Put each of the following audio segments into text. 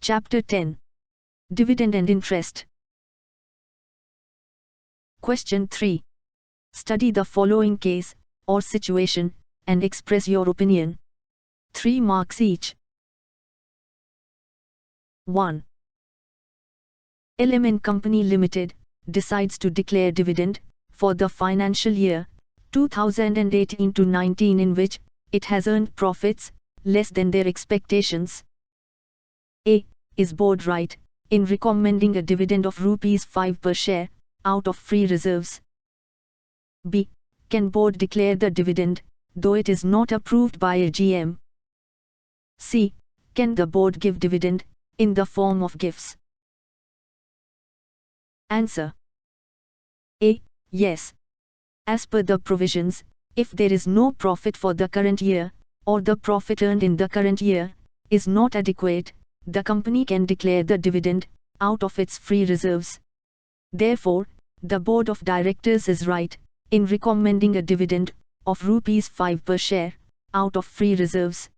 Chapter 10. Dividend and Interest. Question 3. Study the following case or situation and express your opinion. 3 marks each. 1. LMN Company Ltd. decides to declare dividend for the financial year 2018-19 in which it has earned profits less than their expectations. A. Is board right in recommending a dividend of Rs 5 per share out of free reserves? B. Can board declare the dividend though it is not approved by AGM? C. Can the board give dividend in the form of gifts? Answer. A. Yes. As per the provisions, if there is no profit for the current year, or the profit earned in the current year is not adequate, the company can declare the dividend out of its free reserves. Therefore, the board of directors is right in recommending a dividend of Rs 5 per share out of free reserves.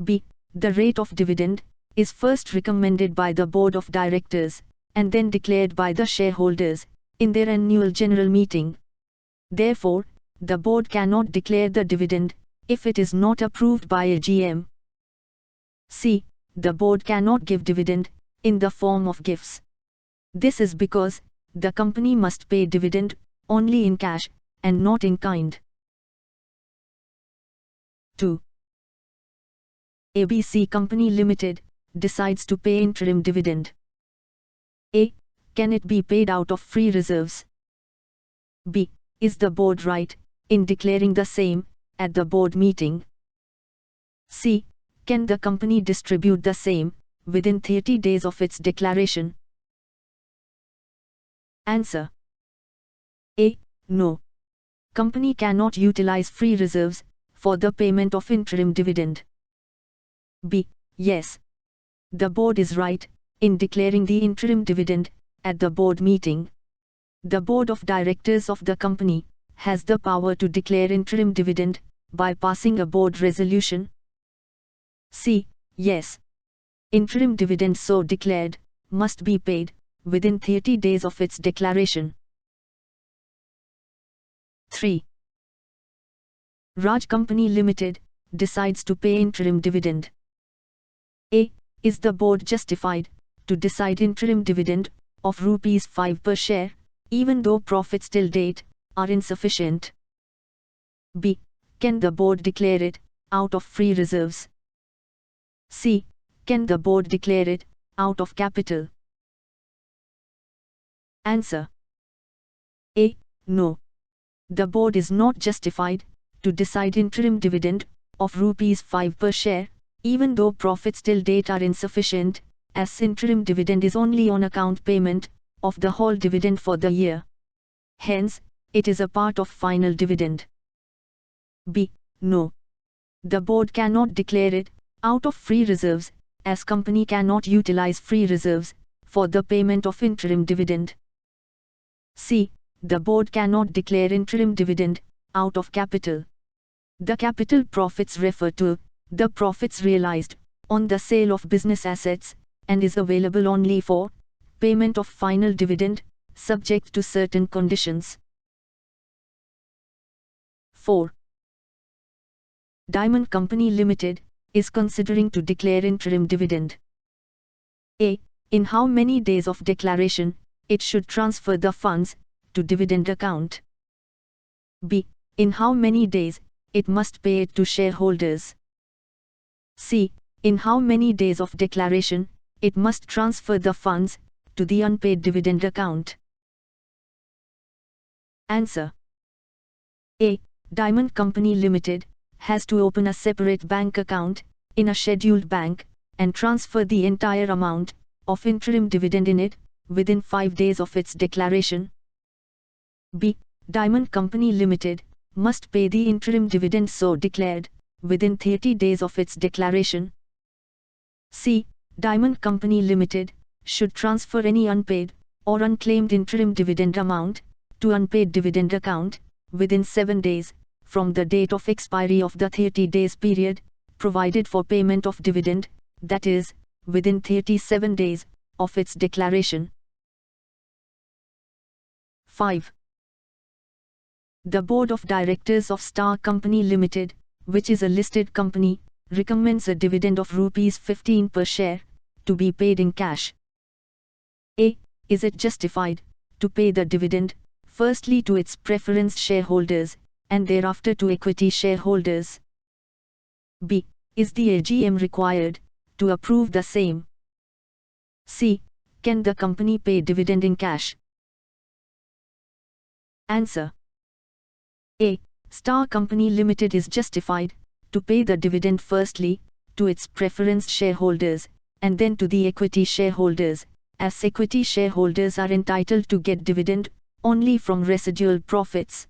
B. The rate of dividend is first recommended by the board of directors and then declared by the shareholders in their annual general meeting. Therefore, the board cannot declare the dividend if it is not approved by AGM. C. The board cannot give dividend in the form of gifts. This is because the company must pay dividend only in cash and not in kind. 2. ABC Company Ltd. decides to pay interim dividend. A. Can it be paid out of free reserves? B. Is the board right in declaring the same at the board meeting? C. Can the company distribute the same within 30 days of its declaration? Answer. A. No. Company cannot utilize free reserves for the payment of interim dividend. B. Yes. The board is right in declaring the interim dividend at the board meeting. The board of directors of the company has the power to declare interim dividend by passing a board resolution. C. Yes. Interim dividend so declared must be paid within 30 days of its declaration. 3. RAJ Company Ltd. decides to pay interim dividend. A. Is the board justified to decide interim dividend of Rs 5 per share, even though profits till date are insufficient? B. Can the board declare it out of free reserves? C. Can the board declare it out of capital? Answer. A. No. The board is not justified to decide interim dividend of Rs 5 per share, even though profits till date are insufficient, as interim dividend is only on account payment of the whole dividend for the year. Hence, it is a part of final dividend. B. No. The board cannot declare it out of free reserves, as company cannot utilize free reserves for the payment of interim dividend. C. The board cannot declare interim dividend out of capital. The capital profits refer to the profits realized on the sale of business assets and is available only for payment of final dividend, subject to certain conditions. 4. Diamond Company Ltd. is considering to declare interim dividend. A. In how many days of declaration it should transfer the funds to dividend account? B. In how many days it must pay it to shareholders? C. In how many days of declaration it must transfer the funds to the unpaid dividend account? Answer. A. Diamond Company Ltd. has to open a separate bank account in a scheduled bank and transfer the entire amount of interim dividend in it within 5 days of its declaration. B. Diamond Company Ltd. must pay the interim dividend so declared within 30 days of its declaration. C. Diamond Company Ltd. should transfer any unpaid or unclaimed interim dividend amount to unpaid dividend account within 7 days from the date of expiry of the 30 days period provided for payment of dividend, that is, within 37 days of its declaration. 5. The Board of Directors of Star Company Ltd, which is a listed company, recommends a dividend of Rs 15 per share, to be paid in cash. A. Is it justified to pay the dividend, firstly to its preference shareholders, and thereafter to equity shareholders? B. Is the AGM required to approve the same? C. Can the company pay dividend in cash? Answer. A. Star Company Ltd is justified to pay the dividend firstly to its preference shareholders, and then to the equity shareholders, as equity shareholders are entitled to get dividend only from residual profits.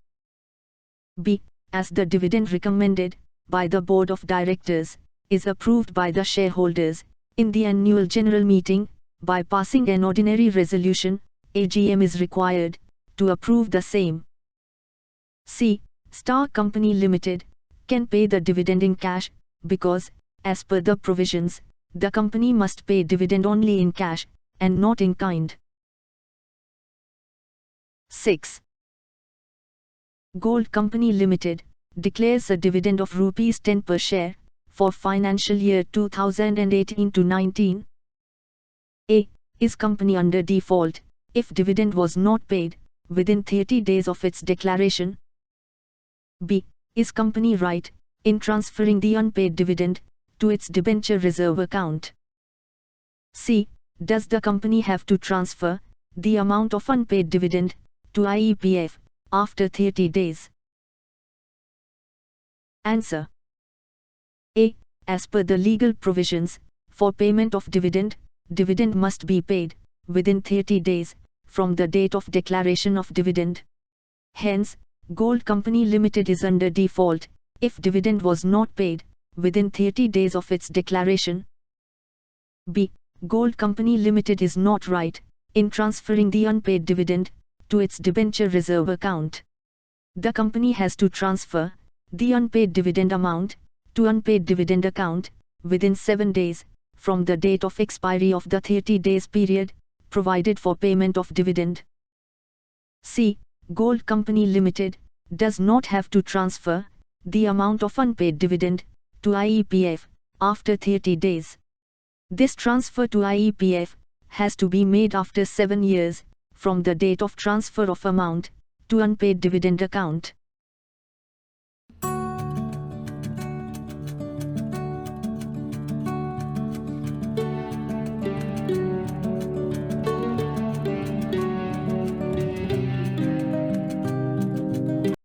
B. As the dividend recommended by the Board of Directors is approved by the shareholders in the annual general meeting by passing an ordinary resolution, AGM is required to approve the same. C. Star Company Ltd can pay the dividend in cash because, as per the provisions, the company must pay dividend only in cash and not in kind. 6. Gold Company Ltd declares a dividend of Rs 10 per share for financial year 2018-19. A. Is company under default if dividend was not paid within 30 days of its declaration? B. Is company right in transferring the unpaid dividend to its debenture reserve account? C. Does the company have to transfer the amount of unpaid dividend to IEPF after 30 days? Answer. A. As per the legal provisions, for payment of dividend, dividend must be paid within 30 days from the date of declaration of dividend. Hence, Gold Company Ltd is under default if dividend was not paid within 30 days of its declaration. B. Gold Company Ltd is not right in transferring the unpaid dividend to its debenture reserve account. The company has to transfer the unpaid dividend amount to unpaid dividend account within 7 days from the date of expiry of the 30 days period provided for payment of dividend. C. Gold Company Ltd does not have to transfer the amount of unpaid dividend to IEPF after 30 days. This transfer to IEPF has to be made after 7 years from the date of transfer of amount to unpaid dividend account.